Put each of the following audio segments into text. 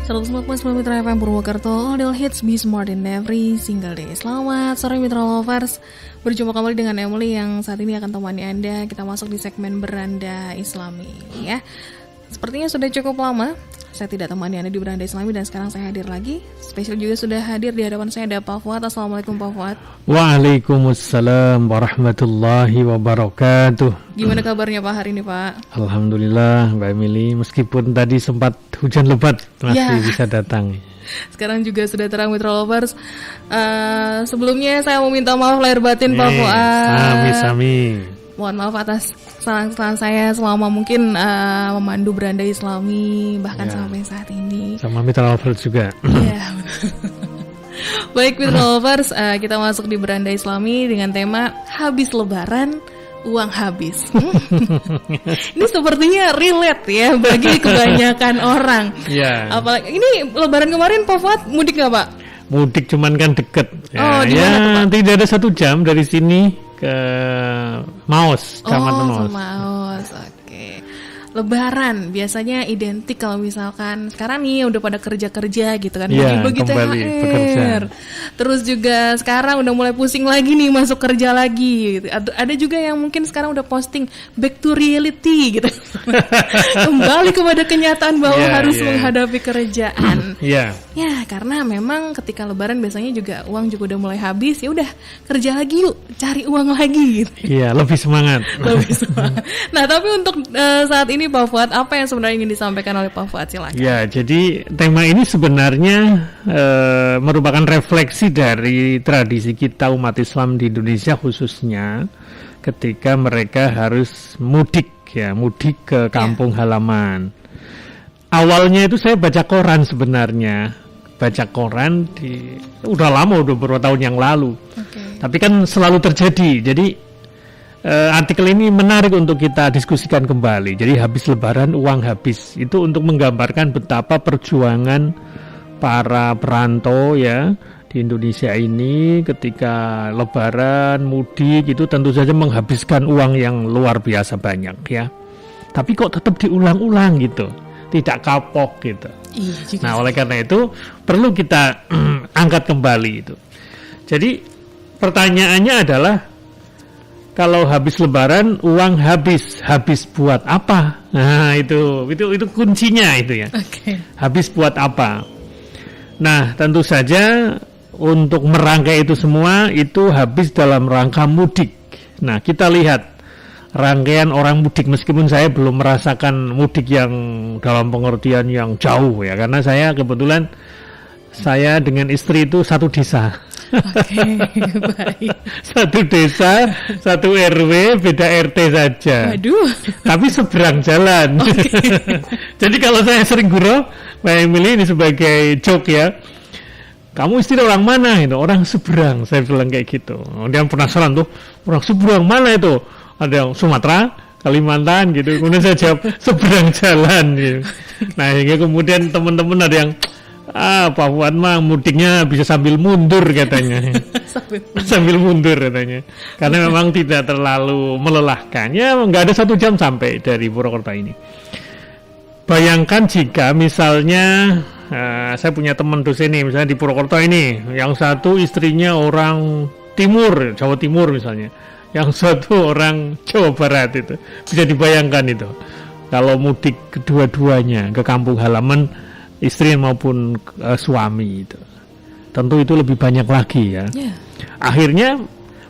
104.9 Mitra FM Purwokerto, All Hits Be Smart in Every Single Day. Selamat sore Mitra Lovers. Berjumpa kembali dengan Emily yang saat ini akan temani Anda. Kita masuk di segmen Beranda Islami ya. Sepertinya sudah cukup lama saya tidak temani Anda di Beranda Islami dan sekarang saya hadir lagi. Spesial juga sudah hadir di hadapan saya ada Pak Fuad. Assalamualaikum Pak Fuad. Waalaikumsalam warahmatullahi wabarakatuh. Gimana kabarnya Pak hari ini Pak? Alhamdulillah Mbak Emily, meskipun tadi sempat hujan lebat masih bisa datang. Sekarang juga sudah terang Mitra Lovers. Sebelumnya saya mau minta maaf lahir batin Pak Fuad. Sami. Mohon maaf atas kesalahan saya selama mungkin memandu Beranda Islami bahkan sampai saat ini. Sama Mitra Lovers juga. Iya. Baik Mitra Lovers, kita masuk di Beranda Islami dengan tema habis Lebaran uang habis. Ini sepertinya relate ya bagi kebanyakan orang. Iya. Apalagi ini Lebaran kemarin Pak Fuad mudik nggak Pak? Mudik cuman kan deket. Ya, tidak ada 1 jam dari sini ke Maos, Kecamatan Maos. Maos, oke. Lebaran biasanya identik kalau misalkan sekarang nih udah pada kerja-kerja gitu kan, bagi-bagi THR. Terus juga sekarang udah mulai pusing lagi nih masuk kerja lagi gitu. Ada juga yang mungkin sekarang udah posting back to reality gitu. Kembali kepada kenyataan bahwa harus menghadapi kerjaan. Ya, karena memang ketika Lebaran biasanya juga uang juga udah mulai habis, ya udah kerja lagi yuk, cari uang lagi gitu. Iya, lebih semangat. Nah, tapi untuk saat ini Pak Fuad, apa yang sebenarnya ingin disampaikan oleh Pak Fuad? Silakan. Ya, jadi tema ini sebenarnya merupakan refleksi dari tradisi kita umat Islam di Indonesia khususnya ketika mereka harus mudik ke kampung halaman. Awalnya itu saya baca koran sebenarnya. Udah lama, udah beberapa tahun yang lalu. Tapi kan selalu terjadi. Jadi artikel ini menarik untuk kita diskusikan kembali. Jadi habis Lebaran uang habis. Itu untuk menggambarkan betapa perjuangan para perantau ya di Indonesia ini ketika Lebaran mudik itu tentu saja menghabiskan uang yang luar biasa banyak ya. Tapi kok tetap diulang-ulang gitu, tidak kapok gitu. Nah, oleh karena itu perlu kita angkat kembali itu. Jadi pertanyaannya adalah kalau habis Lebaran uang habis buat apa? Nah, itu kuncinya itu ya. Habis buat apa? Nah, tentu saja untuk merangkai itu semua itu habis dalam rangka mudik. Nah, kita lihat rangkaian orang mudik, meskipun saya belum merasakan mudik yang dalam pengertian yang jauh ya, karena saya kebetulan dengan istri itu satu desa. Baik. Satu desa, satu RW, beda RT saja. Waduh. Tapi seberang jalan. Jadi kalau saya sering gurau, Mbak Emily ini sebagai joke ya. Kamu istri orang mana itu? Orang seberang, saya bilang kayak gitu. Dia penasaran tuh, orang seberang mana itu? Ada yang Sumatera, Kalimantan gitu. Kemudian saya jawab seberang jalan gitu. Nah, hingga kemudian teman-teman ada yang Pak Fuad mah mudiknya bisa sambil mundur katanya. sambil mundur katanya. Karena memang tidak terlalu melelahkan. Ya, nggak ada 1 jam sampai dari Purwokerto ini. Bayangkan jika misalnya saya punya teman dosen nih, misalnya di Purwokerto ini, yang satu istrinya orang timur, Jawa Timur misalnya, yang satu orang Jawa Barat itu. Bisa dibayangkan itu. Kalau mudik kedua-duanya ke kampung halaman istri maupun suami itu. Tentu itu lebih banyak lagi ya. Akhirnya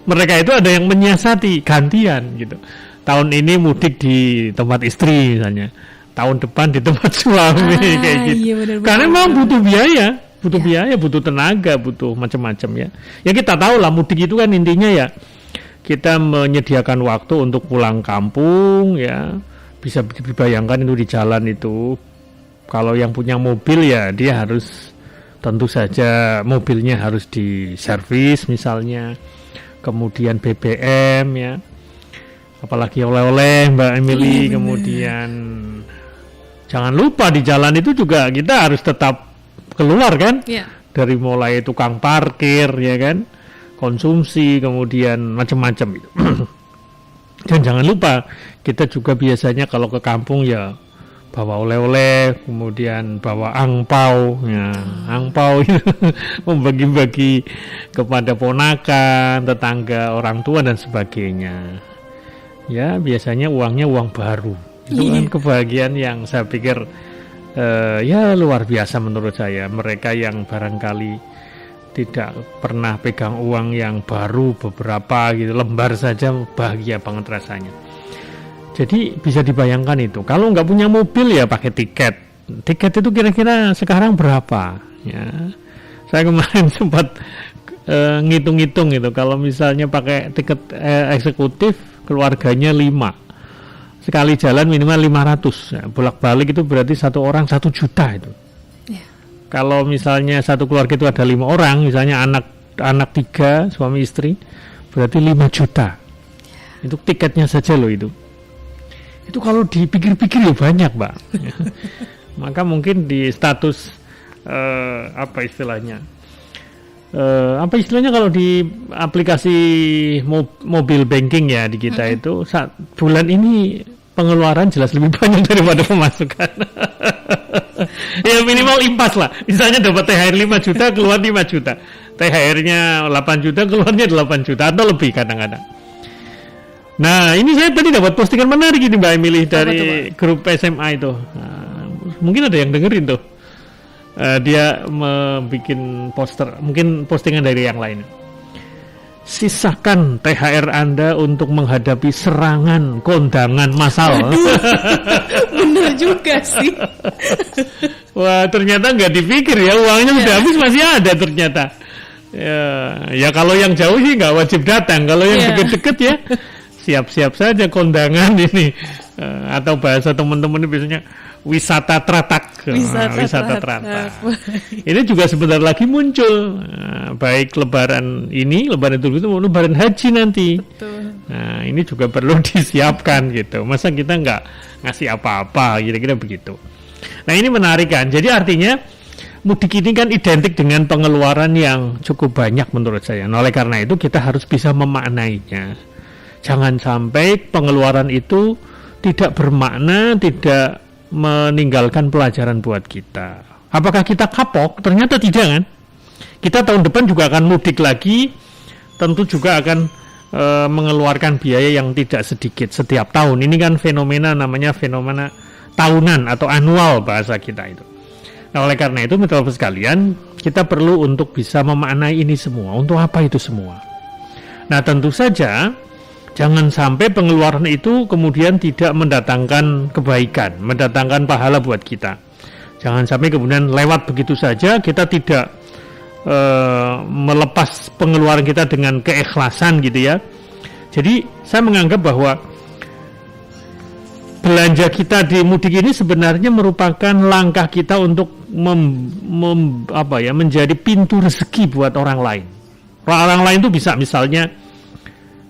mereka itu ada yang menyiasati gantian gitu. Tahun ini mudik di tempat istri misalnya. Tahun depan di tempat suami kayak gitu. Iya, benar-benar. Karena memang butuh biaya, butuh tenaga, butuh macam-macam ya. Ya kita tahu lah mudik itu kan intinya ya kita menyediakan waktu untuk pulang kampung ya. Bisa dibayangkan itu di jalan itu. Kalau yang punya mobil ya dia harus tentu saja mobilnya harus diservis misalnya, kemudian BBM ya, apalagi oleh-oleh Mbak Emily, kemudian jangan lupa di jalan itu juga kita harus tetap keluar kan, dari mulai tukang parkir ya kan, konsumsi kemudian macam-macam itu. Dan jangan lupa kita juga biasanya kalau ke kampung ya bawa oleh-oleh, kemudian bawa angpau, ya, angpau itu membagi-bagi kepada ponakan, tetangga, orang tua dan sebagainya. Ya, biasanya uangnya uang baru. Itu kan kebahagiaan yang saya pikir ya luar biasa menurut saya. Mereka yang barangkali tidak pernah pegang uang yang baru beberapa gitu, lembar saja bahagia banget rasanya. Jadi bisa dibayangkan itu. Kalau nggak punya mobil ya pakai tiket. Tiket itu kira-kira sekarang berapa? Ya, saya kemarin sempat ngitung-ngitung gitu. Kalau misalnya pakai tiket eksekutif, keluarganya 5. Sekali jalan minimal 500. Ya, bolak-balik itu berarti satu orang 1 juta itu. Yeah. Kalau misalnya satu keluarga itu ada 5 orang, misalnya anak 3, suami istri, berarti 5 juta. Itu tiketnya saja loh itu. Itu kalau dipikir-pikir ya banyak, Mbak. Maka mungkin di status apa istilahnya kalau di aplikasi mobil banking ya di kita itu bulan ini pengeluaran jelas lebih banyak daripada pemasukan. Ya minimal impas lah. Misalnya dapat THR 5 juta, keluar 5 juta. THR-nya 8 juta, keluarnya 8 juta atau lebih kadang-kadang. Nah, ini saya tadi dapat postingan menarik ini Mbak Emily dari grup SMA itu. Nah, mungkin ada yang dengerin tuh. Dia membuat poster, mungkin postingan dari yang lain. Sisakan THR Anda untuk menghadapi serangan kondangan massal. Bener juga sih. Wah, ternyata nggak dipikir ya, uangnya sudah habis masih ada ternyata. Ya kalau yang jauh sih nggak wajib datang. Kalau yang deket-deket ya siap-siap saja kondangan ini. Atau bahasa teman-teman biasanya wisata teratak. Wisata teratak. Ini juga sebentar lagi muncul. Baik lebaran ini, lebaran itu mau lebaran haji nanti. Betul. Nah, ini juga perlu disiapkan gitu. Masa kita nggak ngasih apa-apa, kira-kira begitu. Nah, ini menarik kan. Jadi artinya mudik ini kan identik dengan pengeluaran yang cukup banyak menurut saya. Nah, oleh karena itu kita harus bisa memaknainya. Jangan sampai pengeluaran itu tidak bermakna, tidak meninggalkan pelajaran buat kita. Apakah kita kapok? Ternyata tidak kan? Kita tahun depan juga akan mudik lagi, tentu juga akan mengeluarkan biaya yang tidak sedikit setiap tahun. Ini kan namanya fenomena tahunan atau annual bahasa kita itu. Nah, oleh karena itu, Mitra sekalian, kita perlu untuk bisa memaknai ini semua. Untuk apa itu semua? Nah, tentu saja jangan sampai pengeluaran itu kemudian tidak mendatangkan kebaikan, mendatangkan pahala buat kita. Jangan sampai kemudian lewat begitu saja, kita tidak melepas pengeluaran kita dengan keikhlasan gitu ya. Jadi saya menganggap bahwa belanja kita di mudik ini sebenarnya merupakan langkah kita untuk menjadi pintu rezeki buat orang lain. Orang lain itu bisa misalnya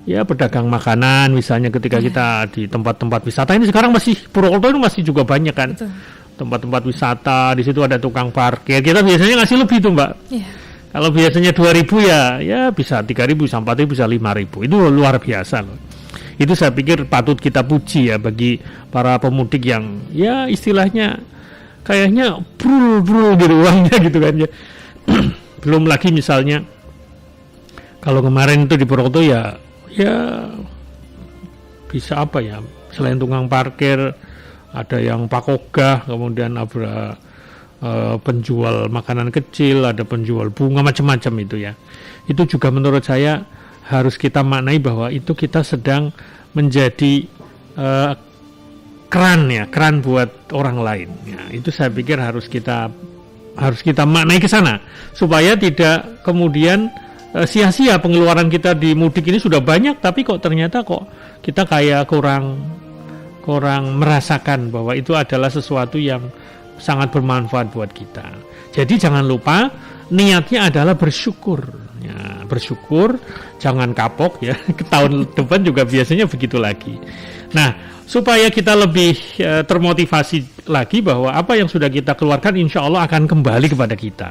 ya pedagang makanan misalnya ketika kita di tempat-tempat wisata ini sekarang masih Purwokerto itu masih juga banyak kan. Betul. Tempat-tempat wisata, di situ ada tukang parkir. Kita biasanya ngasih lebih tuh, Mbak. Yeah. Kalau biasanya 2.000 ya bisa 3.000, bisa 4.000, bisa 5.000. Itu luar biasa loh. Itu saya pikir patut kita puji ya bagi para pemudik yang ya istilahnya kayaknya brul gitu uangnya gitu kan ya. Belum lagi misalnya kalau kemarin itu di Purwokerto ya bisa apa ya, selain tukang parkir ada yang pakogah, kemudian ada penjual makanan kecil, ada penjual bunga, macam-macam itu ya. Itu juga menurut saya harus kita maknai bahwa itu kita sedang menjadi keran buat orang lain. Ya, itu saya pikir harus kita maknai ke sana supaya tidak kemudian sia-sia pengeluaran kita di mudik ini sudah banyak, tapi kok ternyata kita kayak kurang merasakan bahwa itu adalah sesuatu yang sangat bermanfaat buat kita. Jadi jangan lupa niatnya adalah bersyukur. Ya, bersyukur, jangan kapok ya. Ke tahun depan juga biasanya begitu lagi. Nah, supaya kita lebih termotivasi lagi bahwa apa yang sudah kita keluarkan insya Allah akan kembali kepada kita.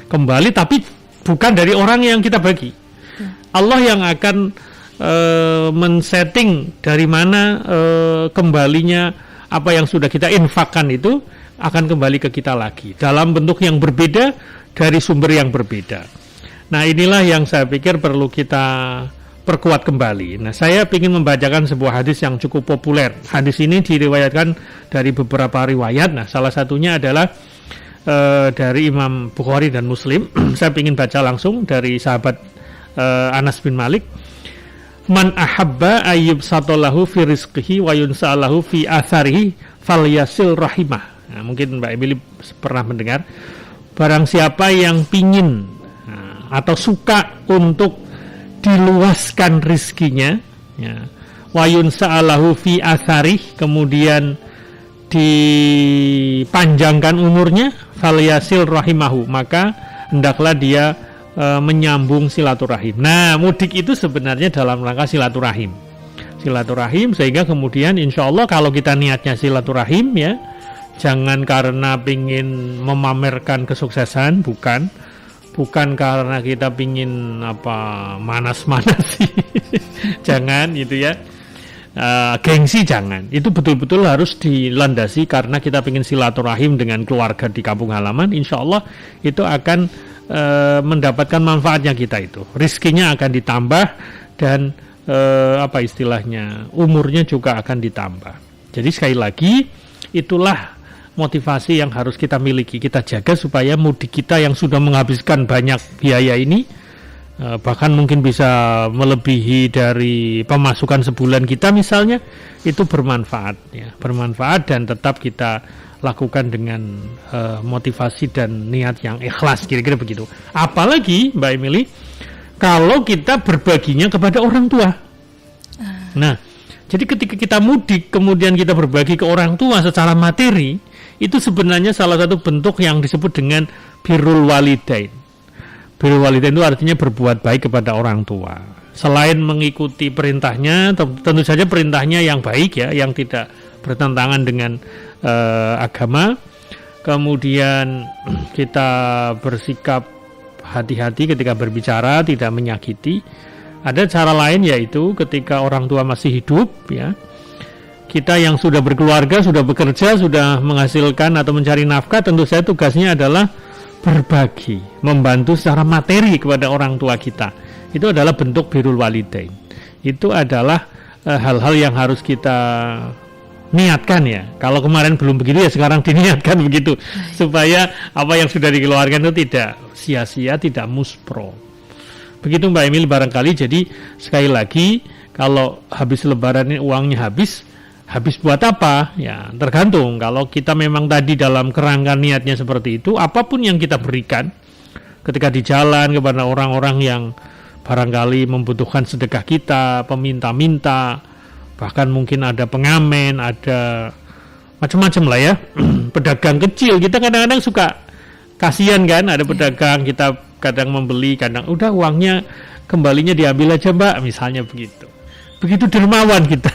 Kembali tapi bukan dari orang yang kita bagi. Allah yang akan men-setting dari mana kembalinya apa yang sudah kita infakkan itu akan kembali ke kita lagi dalam bentuk yang berbeda dari sumber yang berbeda. Nah, inilah yang saya pikir perlu kita perkuat kembali. Nah, saya ingin membacakan sebuah hadis yang cukup populer. Hadis ini diriwayatkan dari beberapa riwayat. Nah, salah satunya adalah dari Imam Bukhari dan Muslim. Saya ingin baca langsung dari sahabat Anas bin Malik. Man ahabba ayyub satolahu fi rizqihi wa yunsa'alahu fi atharihi falyasil rahimah. Nah, mungkin Mbak Emily pernah mendengar. Barang siapa yang pingin atau suka untuk diluaskan rizkinya, ya, wayun sa'alahu fi atharih, kemudian dipanjangkan umurnya, falyasil rahimahu, maka hendaklah dia menyambung silaturahim. Nah, mudik itu sebenarnya dalam rangka silaturahim, sehingga kemudian insya Allah kalau kita niatnya silaturahim, ya, jangan karena pingin memamerkan kesuksesan, bukan karena kita pingin manas-manasi, jangan gitu ya, gengsi jangan. Itu betul-betul harus dilandasi karena kita pingin silaturahim dengan keluarga di kampung halaman. Insya Allah itu akan mendapatkan manfaatnya kita itu. Rizkinya akan ditambah dan umurnya juga akan ditambah. Jadi sekali lagi itulah motivasi yang harus kita miliki, kita jaga supaya mudik kita yang sudah menghabiskan banyak biaya ini, bahkan mungkin bisa melebihi dari pemasukan sebulan kita misalnya, itu bermanfaat, ya, bermanfaat dan tetap kita lakukan dengan motivasi dan niat yang ikhlas, kira-kira begitu. Apalagi Mbak Emily, kalau kita berbaginya kepada orang tua. Nah, jadi ketika kita mudik kemudian kita berbagi ke orang tua secara materi, itu sebenarnya salah satu bentuk yang disebut dengan birrul walidain. Birrul walidain itu artinya berbuat baik kepada orang tua. Selain mengikuti perintahnya, tentu saja perintahnya yang baik, ya, yang tidak bertentangan dengan agama. Kemudian kita bersikap hati-hati ketika berbicara, tidak menyakiti. Ada cara lain, yaitu ketika orang tua masih hidup, ya, kita yang sudah berkeluarga, sudah bekerja, sudah menghasilkan atau mencari nafkah, tentu saja tugasnya adalah berbagi, membantu secara materi kepada orang tua kita. Itu adalah bentuk birrul walidain. Itu adalah hal-hal yang harus kita niatkan, ya. Kalau kemarin belum begitu, ya sekarang diniatkan begitu, supaya apa yang sudah dikeluarkan itu tidak sia-sia, tidak muspro. Begitu Mbak Emil barangkali. Jadi sekali lagi, kalau habis lebaran ini uangnya habis buat apa? Ya, tergantung. Kalau kita memang tadi dalam kerangka niatnya seperti itu, apapun yang kita berikan ketika di jalan kepada orang-orang yang barangkali membutuhkan sedekah kita, peminta-minta, bahkan mungkin ada pengamen, ada macam-macam lah, ya. Pedagang kecil, kita kadang-kadang suka kasihan kan, ada pedagang, kita kadang membeli, kadang udah uangnya kembalinya diambil aja Mbak, misalnya begitu. Begitu dermawan kita.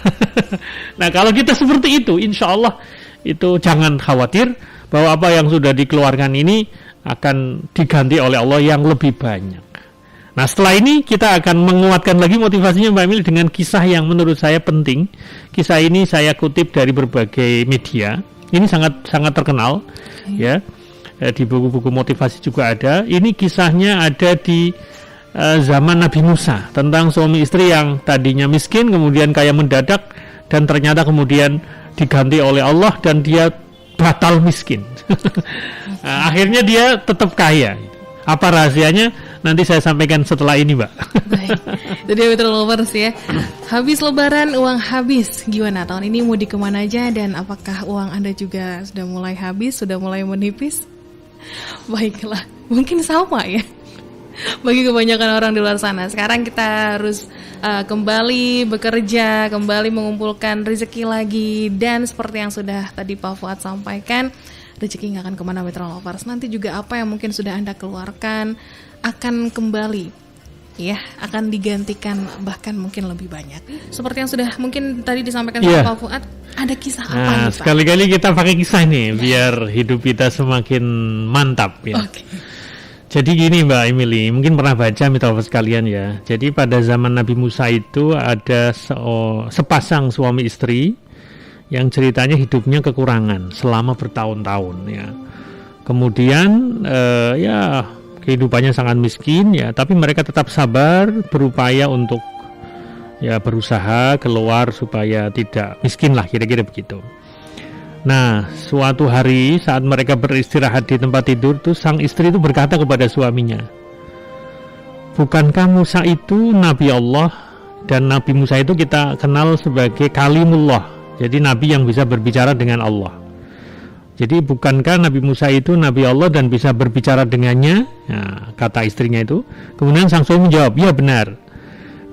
Nah, kalau kita seperti itu, insya Allah itu jangan khawatir bahwa apa yang sudah dikeluarkan ini akan diganti oleh Allah yang lebih banyak. Nah, setelah ini kita akan menguatkan lagi motivasinya Mbak Emil dengan kisah yang menurut saya penting. Kisah ini saya kutip dari berbagai media. Ini sangat terkenal, ya. Di buku-buku motivasi juga ada. Ini kisahnya ada di zaman Nabi Musa, tentang suami istri yang tadinya miskin kemudian kaya mendadak dan ternyata kemudian diganti oleh Allah dan dia batal miskin. Nah, akhirnya dia tetap kaya. Apa rahasianya? Nanti saya sampaikan setelah ini, Mbak. Baik. Jadi Mitra Lovers, ya. Habis lebaran uang habis. Gimana tahun ini mudik kemana aja, dan apakah uang Anda juga sudah mulai habis, sudah mulai menipis? Baiklah, mungkin sama, ya, bagi kebanyakan orang di luar sana. Sekarang kita harus kembali bekerja, kembali mengumpulkan rezeki lagi. Dan seperti yang sudah tadi Pak Fuad sampaikan, rezeki nggak akan kemana Mitra Lovers. Nanti juga apa yang mungkin sudah Anda keluarkan akan kembali, ya, akan digantikan, bahkan mungkin lebih banyak. Seperti yang sudah mungkin tadi disampaikan sama Pak Fuad, ada kisah apa nih, Pak? Sekali-kali kita pakai kisah nih, biar hidup kita semakin mantap, ya. Okay. Jadi gini Mbak Emily, mungkin pernah baca Mitra sekalian, ya. Jadi pada zaman Nabi Musa itu ada sepasang suami istri yang ceritanya hidupnya kekurangan selama bertahun-tahun ya. Kemudian ya kehidupannya sangat miskin ya, tapi mereka tetap sabar, berupaya untuk ya berusaha keluar supaya tidak miskin lah, kira-kira begitu. Nah, suatu hari saat mereka beristirahat di tempat tidur tuh, sang istri itu berkata kepada suaminya, "Bukankah Musa itu Nabi Allah?" Dan Nabi Musa itu kita kenal sebagai Kalimullah, jadi Nabi yang bisa berbicara dengan Allah. Jadi bukankah Nabi Musa itu Nabi Allah dan bisa berbicara dengannya? Nah, kata istrinya itu. Kemudian sang suami menjawab, "Ya benar."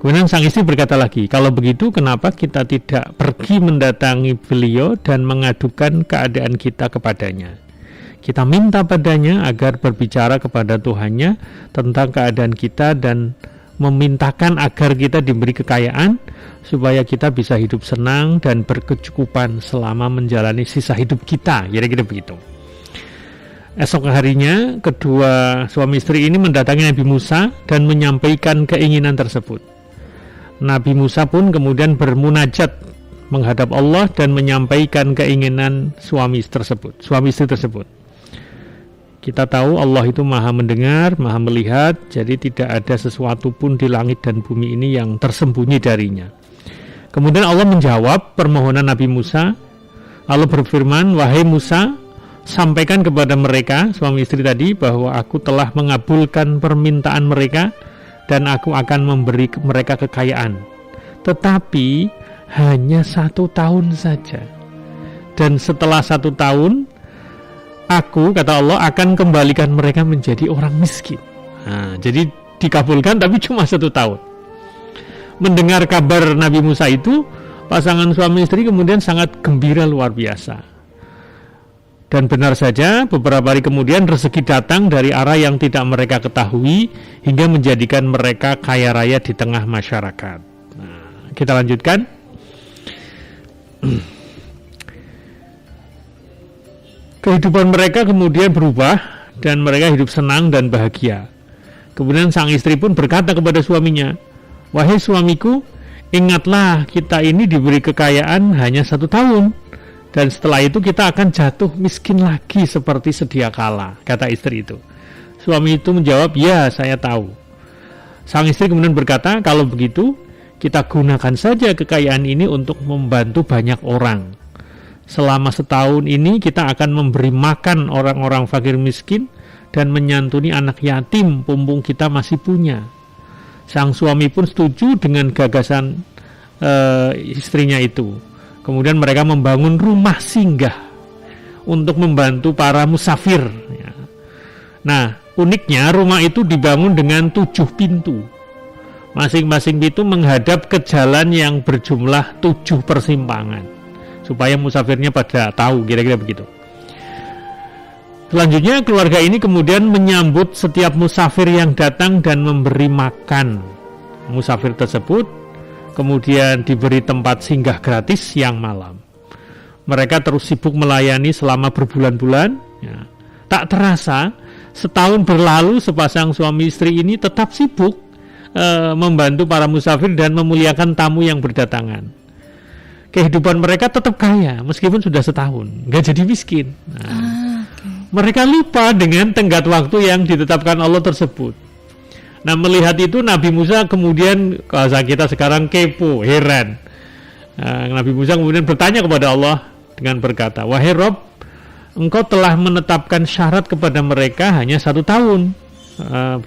Kemudian sang istri berkata lagi, "Kalau begitu kenapa kita tidak pergi mendatangi beliau dan mengadukan keadaan kita kepadanya? Kita minta padanya agar berbicara kepada Tuhannya tentang keadaan kita dan memintakan agar kita diberi kekayaan supaya kita bisa hidup senang dan berkecukupan selama menjalani sisa hidup kita." Kira-kira begitu. Esok harinya kedua suami istri ini mendatangi Nabi Musa dan menyampaikan keinginan tersebut. Nabi Musa pun kemudian bermunajat menghadap Allah dan menyampaikan keinginan suami istri tersebut. Kita tahu Allah itu maha mendengar, maha melihat, jadi tidak ada sesuatu pun di langit dan bumi ini yang tersembunyi darinya. Kemudian Allah menjawab permohonan Nabi Musa. Allah berfirman, "Wahai Musa, sampaikan kepada mereka," suami istri tadi, "bahwa aku telah mengabulkan permintaan mereka dan aku akan memberi mereka kekayaan. Tetapi hanya 1 tahun saja. Dan setelah 1 tahun, aku," kata Allah, "akan kembalikan mereka menjadi orang miskin." Nah, jadi dikabulkan tapi cuma 1 tahun. Mendengar kabar Nabi Musa itu, pasangan suami istri kemudian sangat gembira luar biasa. Dan benar saja, beberapa hari kemudian rezeki datang dari arah yang tidak mereka ketahui hingga menjadikan mereka kaya raya di tengah masyarakat. Nah, kita lanjutkan. Kehidupan mereka kemudian berubah dan mereka hidup senang dan bahagia. Kemudian sang istri pun berkata kepada suaminya, "Wahai suamiku, ingatlah kita ini diberi kekayaan hanya 1 tahun. Dan setelah itu kita akan jatuh miskin lagi seperti sedia kala," kata istri itu. Suami itu menjawab, "Ya, saya tahu." Sang istri kemudian berkata, "Kalau begitu, kita gunakan saja kekayaan ini untuk membantu banyak orang. Selama 1 tahun ini kita akan memberi makan orang-orang fakir miskin dan menyantuni anak yatim mumpung kita masih punya." Sang suami pun setuju dengan gagasan istrinya itu. Kemudian mereka membangun rumah singgah untuk membantu para musafir. Nah, uniknya rumah itu dibangun dengan 7 pintu. Masing-masing pintu menghadap ke jalan yang berjumlah 7 persimpangan, supaya musafirnya pada tahu, kira-kira begitu. Selanjutnya keluarga ini kemudian menyambut setiap musafir yang datang dan memberi makan musafir tersebut. Kemudian diberi tempat singgah gratis siang malam. Mereka terus sibuk melayani selama berbulan-bulan. Ya. Tak terasa, setahun berlalu sepasang suami istri ini tetap sibuk membantu para musafir dan memuliakan tamu yang berdatangan. Kehidupan mereka tetap kaya meskipun sudah setahun, nggak jadi miskin. Nah, mereka lupa dengan tenggat waktu yang ditetapkan Allah tersebut. Nah, melihat itu Nabi Musa kemudian, bahasa kita sekarang, kepo, heran. Nabi Musa kemudian bertanya kepada Allah dengan berkata, "Wahai Rob, Engkau telah menetapkan syarat kepada mereka hanya 1 tahun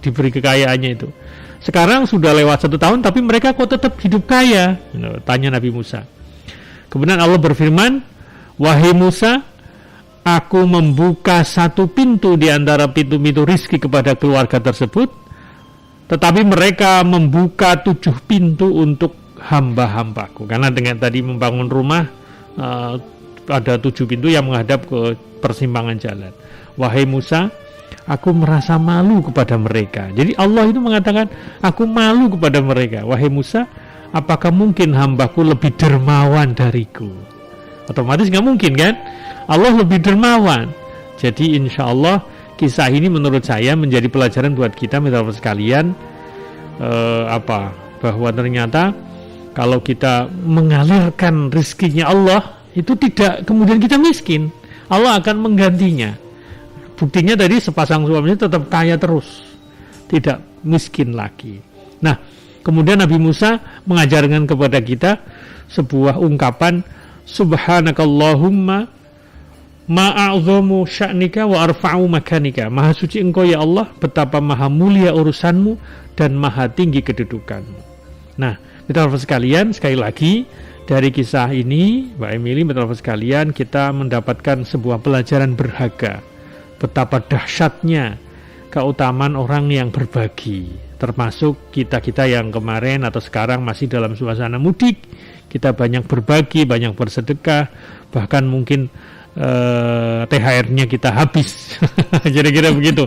diberi kekayaannya itu. Sekarang sudah lewat 1 tahun tapi mereka kok tetap hidup kaya?" Tanya Nabi Musa. Kemudian Allah berfirman, "Wahai Musa, aku membuka 1 pintu di antara pintu-pintu rizki kepada keluarga tersebut. Tetapi mereka membuka 7 pintu untuk hamba-hambaku." Karena dengan tadi membangun rumah, ada 7 pintu yang menghadap ke persimpangan jalan. "Wahai Musa, aku merasa malu kepada mereka." Jadi Allah itu mengatakan, "Aku malu kepada mereka." "Wahai Musa, apakah mungkin hambaku lebih dermawan dariku?" Otomatis nggak mungkin kan? Allah lebih dermawan. Jadi insya Allah kisah ini menurut saya menjadi pelajaran buat kita, mitra sekalian, bahwa ternyata kalau kita mengalirkan rezekinya Allah itu tidak kemudian kita miskin. Allah akan menggantinya. Buktinya tadi sepasang suami tetap kaya terus, tidak miskin lagi. Nah, kemudian Nabi Musa mengajarkan kepada kita sebuah ungkapan, Subhanakallahumma ma'a'zamu sya'nika wa arfa'u makanika. Maha suci engkau ya Allah, betapa maha mulia urusanmu dan maha tinggi kedudukanmu. Nah, mitra sekalian, sekali lagi dari kisah ini, Mbak Emily, mitra sekalian, kita mendapatkan sebuah pelajaran berharga. Betapa dahsyatnya keutamaan orang yang berbagi, termasuk kita-kita yang kemarin atau sekarang masih dalam suasana mudik. Kita banyak berbagi, banyak bersedekah, bahkan mungkin THR-nya kita habis. Kira-kira begitu.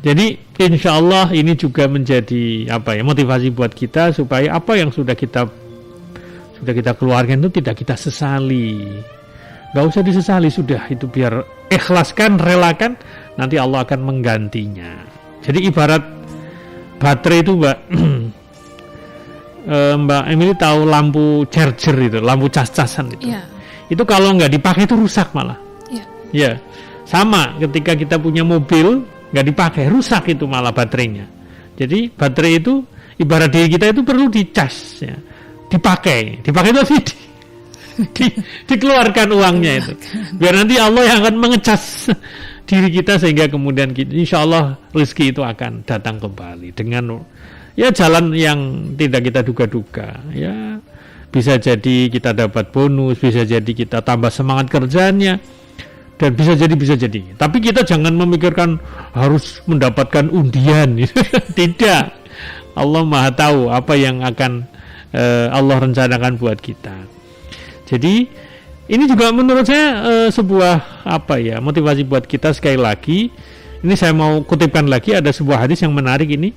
Jadi insya Allah ini juga menjadi motivasi buat kita supaya apa yang sudah kita keluarkan itu tidak kita sesali. Gak usah disesali, sudah itu biar ikhlaskan, relakan, nanti Allah akan menggantinya. Jadi ibarat baterai itu Mbak Emily tahu lampu charger itu, lampu cas-casan itu. Itu kalau nggak dipakai itu rusak malah. Ya, sama ketika kita punya mobil nggak dipakai, rusak itu malah baterainya. Jadi baterai itu ibarat diri kita itu perlu dicas, ya. dipakai itu dikeluarkan uangnya itu, biar nanti Allah yang akan mengecas diri kita sehingga kemudian insya Allah rezeki itu akan datang kembali dengan jalan yang tidak kita duga-duga. Ya, bisa jadi kita dapat bonus, bisa jadi kita tambah semangat kerjanya, dan bisa jadi. Tapi kita jangan memikirkan harus mendapatkan undian. Tidak. Allah Maha tahu apa yang akan Allah rencanakan buat kita. Jadi ini juga menurut saya sebuah motivasi buat kita. Sekali lagi, ini saya mau kutipkan lagi, ada sebuah hadis yang menarik ini.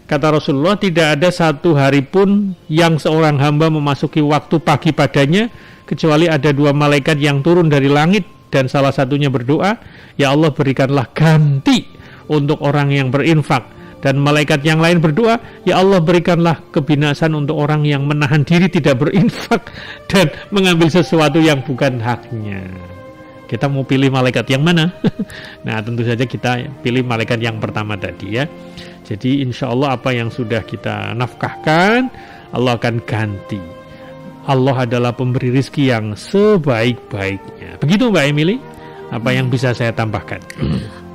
Kata Rasulullah, tidak ada satu hari pun yang seorang hamba memasuki waktu pagi padanya kecuali ada 2 malaikat yang turun dari langit dan salah satunya berdoa, ya Allah berikanlah ganti untuk orang yang berinfak. Dan malaikat yang lain berdoa, ya Allah berikanlah kebinasan untuk orang yang menahan diri tidak berinfak dan mengambil sesuatu yang bukan haknya. Kita mau pilih malaikat yang mana? Nah, tentu saja kita pilih malaikat yang pertama tadi, ya. Jadi insya Allah apa yang sudah kita nafkahkan, Allah akan ganti. Allah adalah pemberi rezeki yang sebaik-baiknya. Begitu Mbak Emily, apa yang bisa saya tambahkan?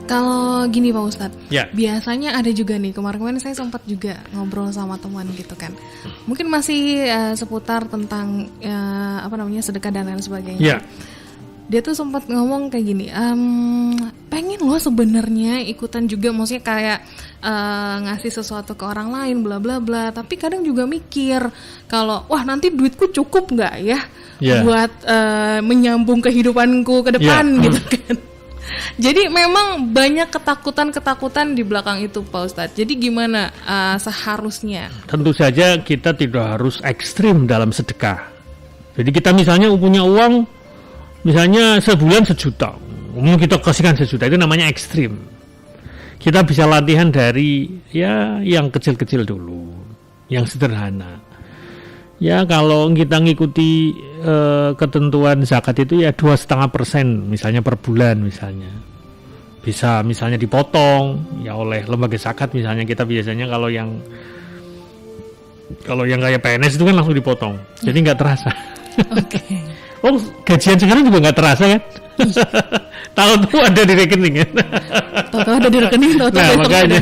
Kalau gini Pak Ustadz, biasanya ada juga nih, kemarin saya sempat juga ngobrol sama teman gitu kan, mungkin masih seputar tentang sedekah dan lain sebagainya. Dia tuh sempat ngomong kayak gini, pengen loh sebenarnya ikutan juga, maksudnya kayak ngasih sesuatu ke orang lain, bla bla bla, tapi kadang juga mikir kalau nanti duitku cukup nggak ya buat menyambung kehidupanku ke depan gitu kan. Jadi memang banyak ketakutan di belakang itu Pak Ustadz. Jadi gimana seharusnya? Tentu saja kita tidak harus ekstrim dalam sedekah. Jadi kita misalnya punya uang, misalnya sebulan 1 juta, kita kasihkan 1 juta, itu namanya ekstrim. Kita bisa latihan dari yang kecil-kecil dulu, yang sederhana. Ya kalau kita ngikuti ketentuan zakat itu 2,5% misalnya per bulan misalnya. Bisa misalnya dipotong oleh lembaga zakat misalnya. Kita biasanya kalau yang kayak PNS itu kan langsung dipotong. Jadi nggak terasa. Oke. Oh, gajian sekarang juga nggak terasa kan? Tahu-tahu ada di rekening kan? Tahu-tahu ada di rekening, tahu-tahu makanya.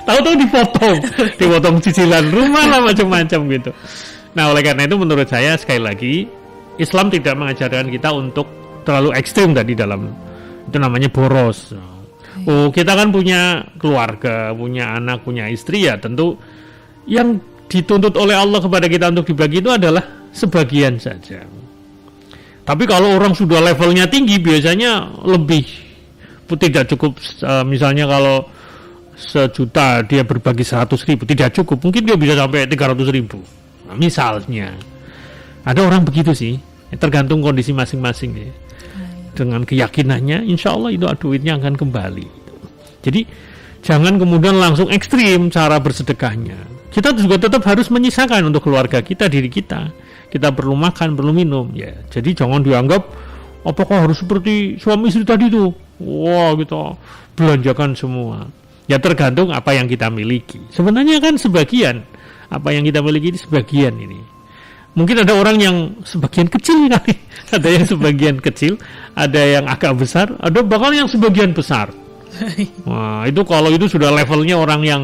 Tahu-tahu dipotong cicilan rumah lah macam-macam gitu. Nah, oleh karena itu menurut saya sekali lagi Islam tidak mengajarkan kita untuk terlalu ekstrim tadi dalam itu, namanya boros. Oh, kita kan punya keluarga, punya anak, punya istri, ya tentu yang dituntut oleh Allah kepada kita untuk dibagi itu adalah sebagian saja. Tapi kalau orang sudah levelnya tinggi biasanya lebih, tidak cukup. Misalnya kalau 1 juta dia berbagi 100.000 tidak cukup, mungkin dia bisa sampai 300.000. Nah, misalnya ada orang begitu sih, tergantung kondisi masing-masing ya. Dengan keyakinannya insya Allah itu duitnya akan kembali. Jadi jangan kemudian langsung ekstrim cara bersedekahnya. Kita juga tetap harus menyisakan untuk keluarga kita, diri kita. kita perlu makan, perlu minum. Ya, jadi jangan dianggap apakah harus seperti suami istri tadi tuh. Wah, kita belanjakan semua. Ya tergantung apa yang kita miliki. Sebenarnya kan sebagian apa yang kita miliki ini sebagian ini. Mungkin ada orang yang sebagian kecil kali, ada yang sebagian kecil, ada yang agak besar, ada bahkan yang sebagian besar. Wah, itu kalau itu sudah levelnya orang yang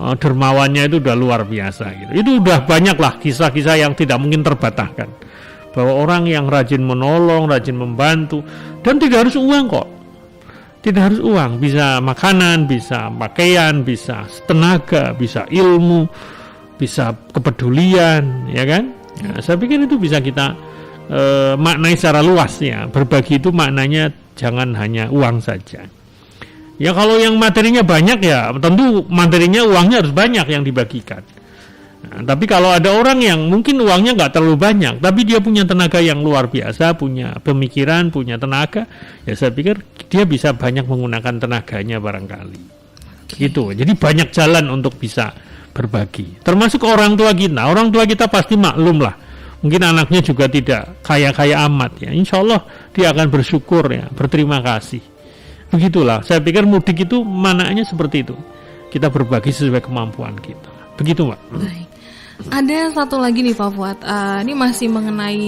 dermawannya itu udah luar biasa gitu. Itu udah banyak lah kisah-kisah yang tidak mungkin terbantahkan. Bahwa orang yang rajin menolong, rajin membantu, dan tidak harus uang kok. Tidak harus uang, bisa makanan, bisa pakaian, bisa tenaga, bisa ilmu, bisa kepedulian, ya kan? Ya, saya pikir itu bisa kita maknai secara luas ya. Berbagi itu maknanya jangan hanya uang saja. Ya kalau yang materinya banyak ya tentu materinya uangnya harus banyak yang dibagikan. Nah, tapi kalau ada orang yang mungkin uangnya nggak terlalu banyak, tapi dia punya tenaga yang luar biasa, punya pemikiran, punya tenaga, ya saya pikir dia bisa banyak menggunakan tenaganya barangkali. Gitu. Jadi banyak jalan untuk bisa berbagi. Termasuk orang tua kita. Orang tua kita pasti maklum lah. Mungkin anaknya juga tidak kaya-kaya amat ya. Insya Allah dia akan bersyukur ya, berterima kasih. Begitulah, saya pikir mudik itu maknanya seperti itu. Kita berbagi sesuai kemampuan kita. Begitu, Mbak. Baik. Ada satu lagi nih Pak Fuad, ini masih mengenai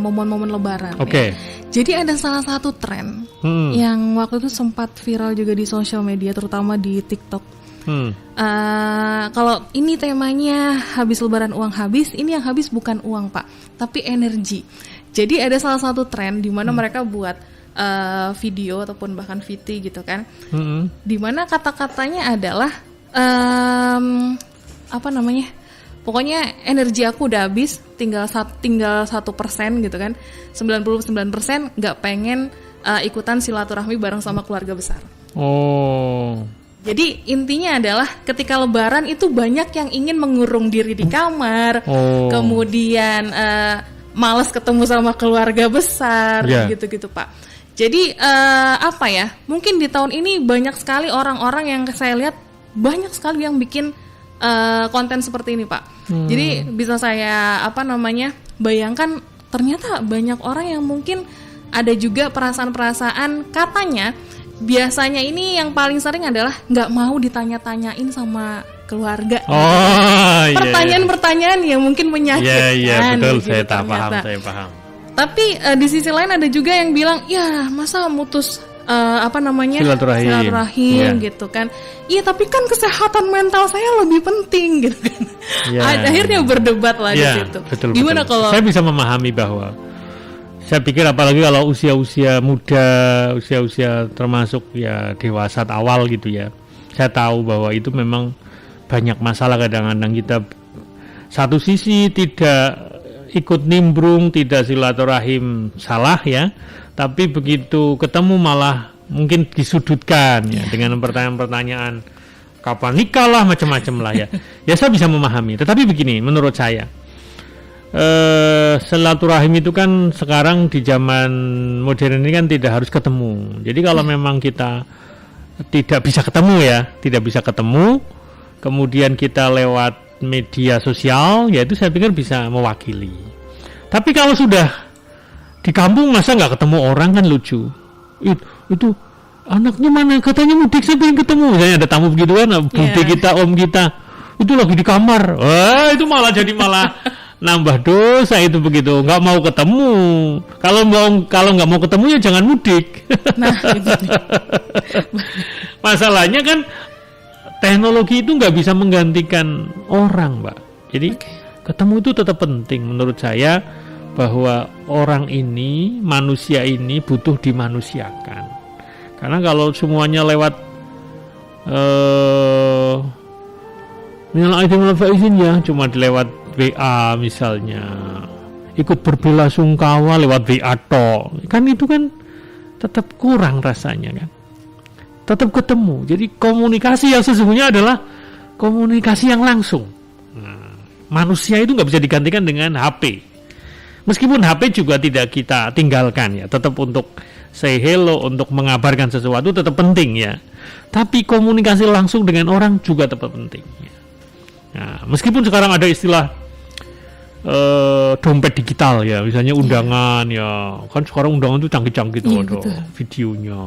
momen-momen lebaran. Oke. Ya. Jadi ada salah satu tren yang waktu itu sempat viral juga di sosial media, terutama di TikTok. Kalau ini temanya habis lebaran uang habis, ini yang habis bukan uang Pak, tapi energi. Jadi ada salah satu tren di mana mereka buat video ataupun bahkan VT gitu kan, dimana kata-katanya adalah pokoknya energi aku udah habis, tinggal 1% gitu kan, 99% nggak pengen ikutan silaturahmi bareng sama keluarga besar. Oh. Jadi intinya adalah ketika lebaran itu banyak yang ingin mengurung diri di kamar, kemudian malas ketemu sama keluarga besar, gitu-gitu Pak. Jadi mungkin di tahun ini banyak sekali orang-orang yang saya lihat banyak sekali yang bikin konten seperti ini Pak. Jadi bisa saya bayangkan ternyata banyak orang yang mungkin ada juga perasaan-perasaan, katanya biasanya ini yang paling sering adalah nggak mau ditanya-tanyain sama keluarga. Pertanyaan-pertanyaan yang mungkin menyakitkan. Iya, betul, gitu, saya paham. Tapi di sisi lain ada juga yang bilang, ya masa mutus silaturahim gitu kan. Iya, tapi kan kesehatan mental saya lebih penting gitu kan. Akhirnya berdebat lah di situ. Betul, gimana kalau saya bisa memahami bahwa saya pikir apalagi kalau usia-usia muda, usia-usia termasuk ya dewasa awal gitu ya. Saya tahu bahwa itu memang banyak masalah kadang-kadang kita satu sisi tidak ikut nimbrung, tidak silaturahim salah ya, tapi begitu ketemu malah mungkin disudutkan ya dengan pertanyaan-pertanyaan kapan nikah lah, macam-macam lah ya. Ya saya bisa memahami, tetapi begini menurut saya, silaturahim itu kan sekarang di zaman modern ini kan tidak harus ketemu. Jadi kalau memang kita tidak bisa ketemu, kemudian kita lewat media sosial, ya itu saya pikir bisa mewakili. Tapi kalau sudah di kampung masa nggak ketemu orang kan lucu. Itu anaknya mana? Katanya mudik, saya pengen ketemu. Misalnya ada tamu begitu kan, bude kita, om kita, itu lagi di kamar. Wah, itu malah nambah dosa itu begitu. Nggak mau ketemu. Kalau nggak mau ketemu ya jangan mudik. Nah, itu. Masalahnya kan teknologi itu nggak bisa menggantikan orang, Mbak. Jadi ketemu itu tetap penting menurut saya, bahwa orang ini, manusia ini butuh dimanusiakan. Karena kalau semuanya lewat minal aidin wal faizin ya, cuma lewat WA misalnya, ikut berbelasungkawa lewat WA tok, kan itu kan tetap kurang rasanya kan. Tetap ketemu. Jadi komunikasi yang sesungguhnya adalah komunikasi yang langsung. Manusia itu nggak bisa digantikan dengan HP. Meskipun HP juga tidak kita tinggalkan ya, tetap untuk say hello, untuk mengabarkan sesuatu tetap penting ya. Tapi komunikasi langsung dengan orang juga tetap penting. Ya. Nah, meskipun sekarang ada istilah dompet digital ya, misalnya undangan ya, kan sekarang undangan tuh canggih-canggih tuh, ada videonya,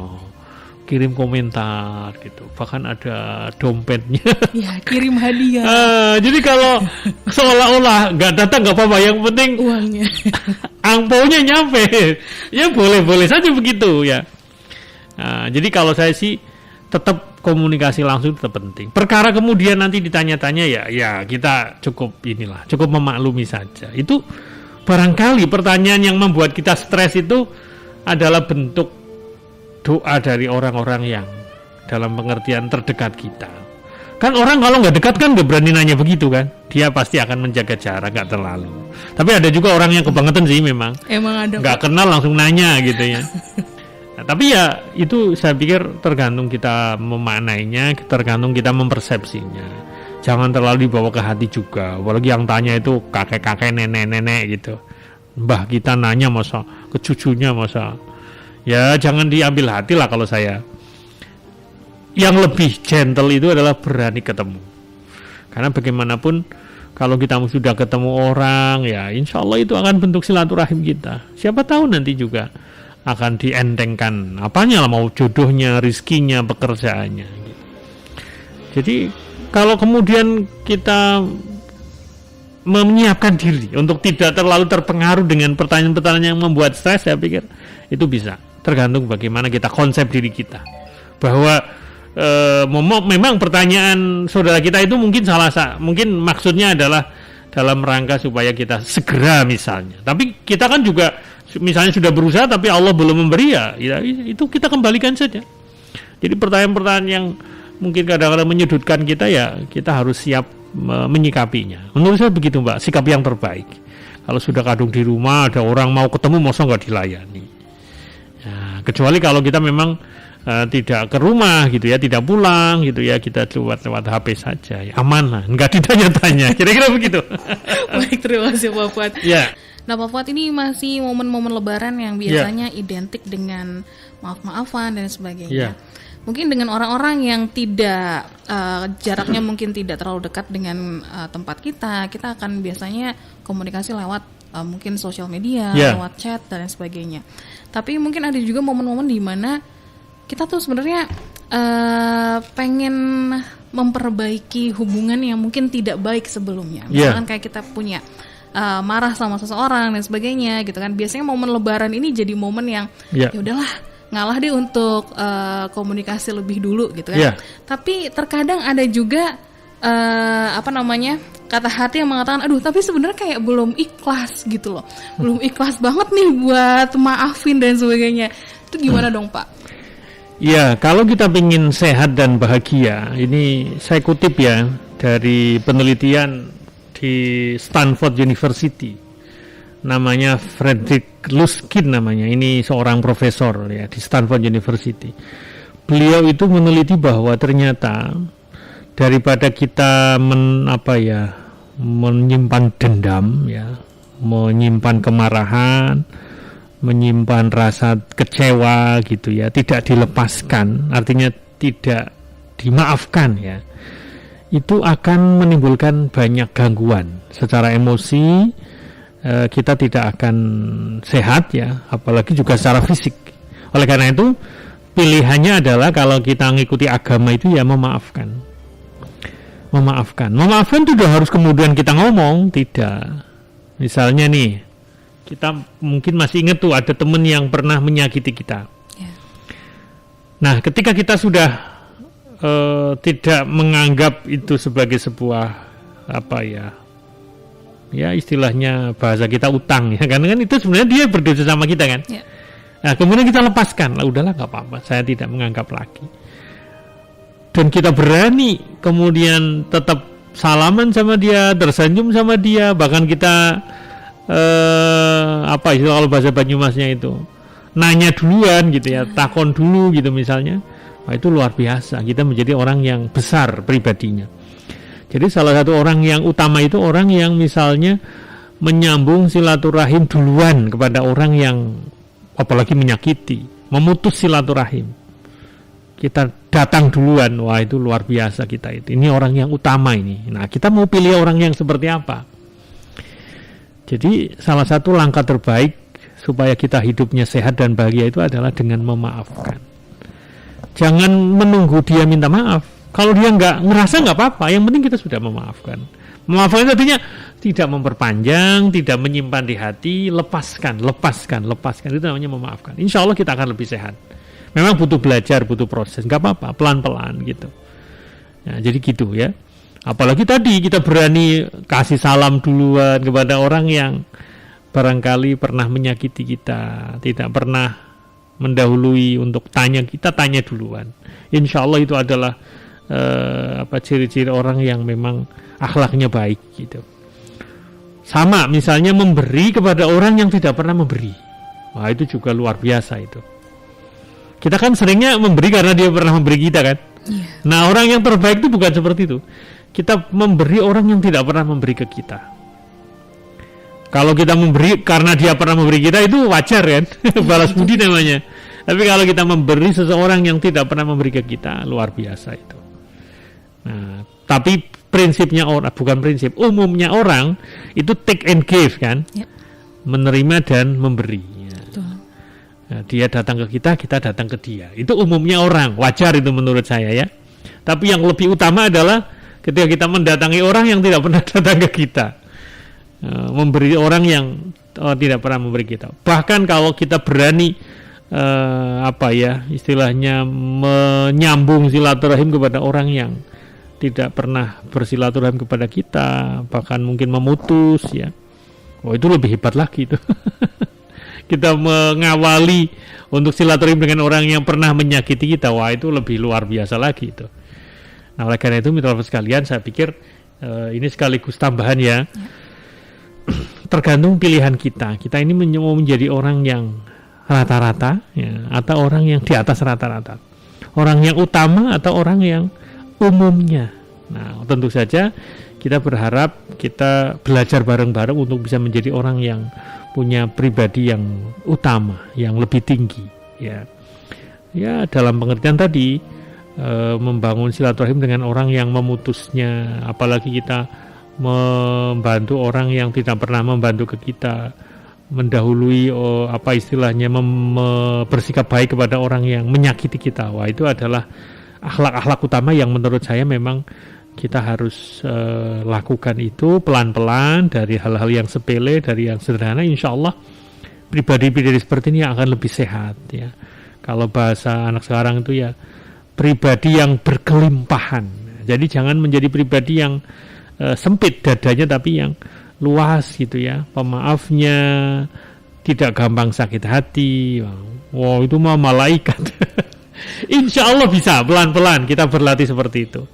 kirim komentar gitu, bahkan ada dompetnya. Ya, kirim hadiah. Jadi kalau seolah-olah nggak datang nggak apa-apa, yang penting uangnya, angpaunya nyampe, ya boleh-boleh saja begitu ya. Jadi kalau saya sih tetap komunikasi langsung tetap penting. Perkara kemudian nanti ditanya-tanya ya kita cukup memaklumi saja. Itu barangkali pertanyaan yang membuat kita stres itu adalah bentuk doa dari orang-orang yang dalam pengertian terdekat kita. Kan orang kalau nggak dekat kan nggak berani nanya begitu kan. Dia pasti akan menjaga jarak, nggak terlalu. Tapi ada juga orang yang kebangetan sih memang. Emang ada. Nggak kenal langsung nanya gitu ya. Nah, tapi ya itu saya pikir tergantung kita memaknainya, tergantung kita mempersepsinya. Jangan terlalu dibawa ke hati juga. Apalagi yang tanya itu kakek-kakek, nenek-nenek gitu. Mbah kita nanya masa ke cucunya masa. Ya jangan diambil hati lah kalau saya. Yang lebih gentle itu adalah berani ketemu. Karena bagaimanapun kalau kita sudah ketemu orang ya insya Allah itu akan bentuk silaturahim kita. Siapa tahu nanti juga akan dientengkan apanya lah, mau jodohnya, rizkinya, pekerjaannya gitu. Jadi kalau kemudian kita menyiapkan diri untuk tidak terlalu terpengaruh dengan pertanyaan-pertanyaan yang membuat stres, saya pikir itu bisa, tergantung bagaimana kita konsep diri kita bahwa memang pertanyaan saudara kita itu mungkin mungkin maksudnya adalah dalam rangka supaya kita segera misalnya, tapi kita kan juga misalnya sudah berusaha tapi Allah belum memberi ya itu kita kembalikan saja. Jadi pertanyaan-pertanyaan yang mungkin kadang-kadang menyudutkan kita ya kita harus siap menyikapinya. Menurut saya begitu Mbak, sikap yang terbaik. Kalau sudah kadung di rumah ada orang mau ketemu masa nggak dilayani ya, kecuali kalau kita memang tidak ke rumah gitu ya, tidak pulang gitu ya, kita lewat HP saja ya, aman lah, nggak ditanya-tanya. Kira-kira begitu. Baik, terima kasih Pak Fuad. Ya. Nah Pak Fuad, ini masih momen-momen lebaran yang biasanya identik dengan maaf-maafan dan sebagainya. Mungkin dengan orang-orang yang tidak jaraknya mungkin tidak terlalu dekat dengan tempat kita akan biasanya komunikasi lewat mungkin sosial media, lewat chat dan sebagainya. Tapi mungkin ada juga momen-momen di mana kita tuh sebenarnya pengen memperbaiki hubungan yang mungkin tidak baik sebelumnya. Misalkan kayak kita punya marah sama seseorang dan sebagainya gitu kan. Biasanya momen lebaran ini jadi momen yang ya udahlah, ngalah deh untuk komunikasi lebih dulu gitu kan. Tapi terkadang ada juga kata hati yang mengatakan aduh tapi sebenarnya kayak belum ikhlas gitu loh. Belum ikhlas banget nih buat maafin dan sebagainya. Itu gimana dong Pak? Ya, kalau kita ingin sehat dan bahagia, ini saya kutip ya dari penelitian di Stanford University, namanya Frederick Luskin namanya, ini seorang profesor ya di Stanford University. Beliau itu meneliti bahwa ternyata daripada kita menyimpan dendam ya, menyimpan kemarahan, menyimpan rasa kecewa gitu ya, tidak dilepaskan, artinya tidak dimaafkan ya, itu akan menimbulkan banyak gangguan secara emosi. Kita tidak akan sehat ya, apalagi juga secara fisik. Oleh karena itu pilihannya adalah kalau kita mengikuti agama itu ya memaafkan itu udah harus kemudian kita ngomong, tidak. Misalnya nih, kita mungkin masih ingat tuh ada teman yang pernah menyakiti kita. Nah, ketika kita sudah tidak menganggap itu sebagai sebuah ya istilahnya bahasa kita utang ya, karena kan itu sebenarnya dia berdosa sama kita kan. Nah, kemudian kita lepaskan, lah udahlah nggak apa-apa, saya tidak menganggap lagi. Dan kita berani kemudian tetap salaman sama dia, tersenyum sama dia, bahkan kita kalau bahasa Banyumasnya itu nanya duluan gitu ya, takon dulu gitu misalnya. Nah, itu luar biasa, kita menjadi orang yang besar pribadinya. Jadi salah satu orang yang utama itu orang yang misalnya menyambung silaturahim duluan kepada orang yang apalagi menyakiti, memutus silaturahim. Kita datang duluan, wah itu luar biasa kita itu. Ini orang yang utama ini. Nah, kita mau pilih orang yang seperti apa? Jadi salah satu langkah terbaik supaya kita hidupnya sehat dan bahagia itu adalah dengan memaafkan. Jangan menunggu dia minta maaf. Kalau dia nggak ngerasa nggak apa-apa, yang penting kita sudah memaafkan. Memaafkan itu artinya tidak memperpanjang, tidak menyimpan di hati, lepaskan. Itu namanya memaafkan. Insya Allah kita akan lebih sehat. Memang butuh belajar, butuh proses, nggak apa-apa, pelan-pelan gitu. Nah, jadi gitu ya. Apalagi tadi kita berani kasih salam duluan kepada orang yang barangkali pernah menyakiti kita, tidak pernah mendahului untuk tanya, kita tanya duluan. Insya Allah itu adalah ciri-ciri orang yang memang akhlaknya baik gitu. Sama misalnya memberi kepada orang yang tidak pernah memberi. Wah, itu juga luar biasa itu. Kita kan seringnya memberi karena dia pernah memberi kita kan. Yeah. Nah, orang yang terbaik itu bukan seperti itu. Kita memberi orang yang tidak pernah memberi ke kita. Kalau kita memberi karena dia pernah memberi kita itu wajar kan. Balas budi namanya. Tapi kalau kita memberi seseorang yang tidak pernah memberi ke kita, luar biasa itu. Nah, tapi prinsipnya orang, bukan prinsip, umumnya orang itu take and give kan. Yep. Menerima dan memberi. Nah, dia datang ke kita, kita datang ke dia. Itu umumnya orang, wajar itu menurut saya ya. Tapi yang lebih utama adalah ketika kita mendatangi orang yang tidak pernah datang ke kita, memberi orang yang tidak pernah memberi kita. Bahkan kalau kita berani istilahnya menyambung silaturahim kepada orang yang tidak pernah bersilaturahim kepada kita, bahkan mungkin memutus ya. Oh, itu lebih hebat lagi itu. Kita mengawali untuk silaturahim dengan orang yang pernah menyakiti kita, wah itu lebih luar biasa lagi itu. Nah, oleh karena itu mitra sekalian, saya pikir ini sekaligus tambahan ya. Tergantung pilihan kita. Kita ini mau menjadi orang yang rata-rata ya, atau orang yang di atas rata-rata. Orang yang utama atau orang yang umumnya. Nah, tentu saja kita berharap kita belajar bareng-bareng untuk bisa menjadi orang yang punya pribadi yang utama, yang lebih tinggi ya. Ya, dalam pengertian tadi membangun silaturahim dengan orang yang memutusnya, apalagi kita membantu orang yang tidak pernah membantu ke kita, mendahului istilahnya bersikap baik kepada orang yang menyakiti kita. Wah, itu adalah akhlak-akhlak utama yang menurut saya memang kita harus lakukan itu pelan-pelan dari hal-hal yang sepele, dari yang sederhana. Insya Allah pribadi-pribadi seperti ini akan lebih sehat ya. Kalau bahasa anak sekarang itu ya pribadi yang berkelimpahan. Jadi jangan menjadi pribadi yang sempit dadanya, tapi yang luas gitu ya. Pemaafnya tidak gampang sakit hati. Wow, itu mah malaikat. Insya Allah bisa pelan-pelan kita berlatih seperti itu.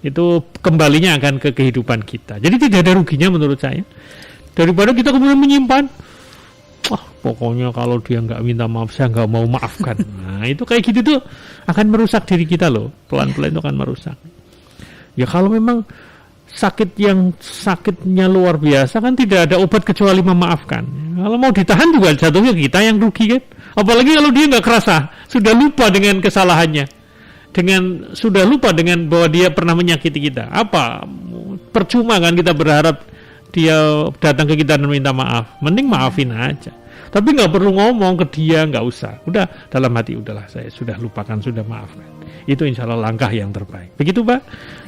Itu kembalinya akan ke kehidupan kita. Jadi tidak ada ruginya menurut saya. Daripada kita kemudian menyimpan, pokoknya kalau dia nggak minta maaf, saya nggak mau maafkan. Nah, itu kayak gitu tuh akan merusak diri kita loh. Pelan-pelan itu akan merusak. Ya kalau memang sakitnya luar biasa kan tidak ada obat kecuali memaafkan. Kalau mau ditahan juga jatuhnya kita yang rugi kan. Apalagi kalau dia nggak kerasa, sudah lupa dengan kesalahannya, sudah lupa dengan bahwa dia pernah menyakiti kita. Apa percuma kan kita berharap dia datang ke kita dan minta maaf. Mending maafin aja. Tapi nggak perlu ngomong ke dia, nggak usah. Udah dalam hati, udahlah saya sudah lupakan, sudah maafkan. Itu insya Allah langkah yang terbaik. Begitu Pak.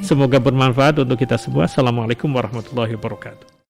Semoga bermanfaat untuk kita semua. Assalamualaikum warahmatullahi wabarakatuh.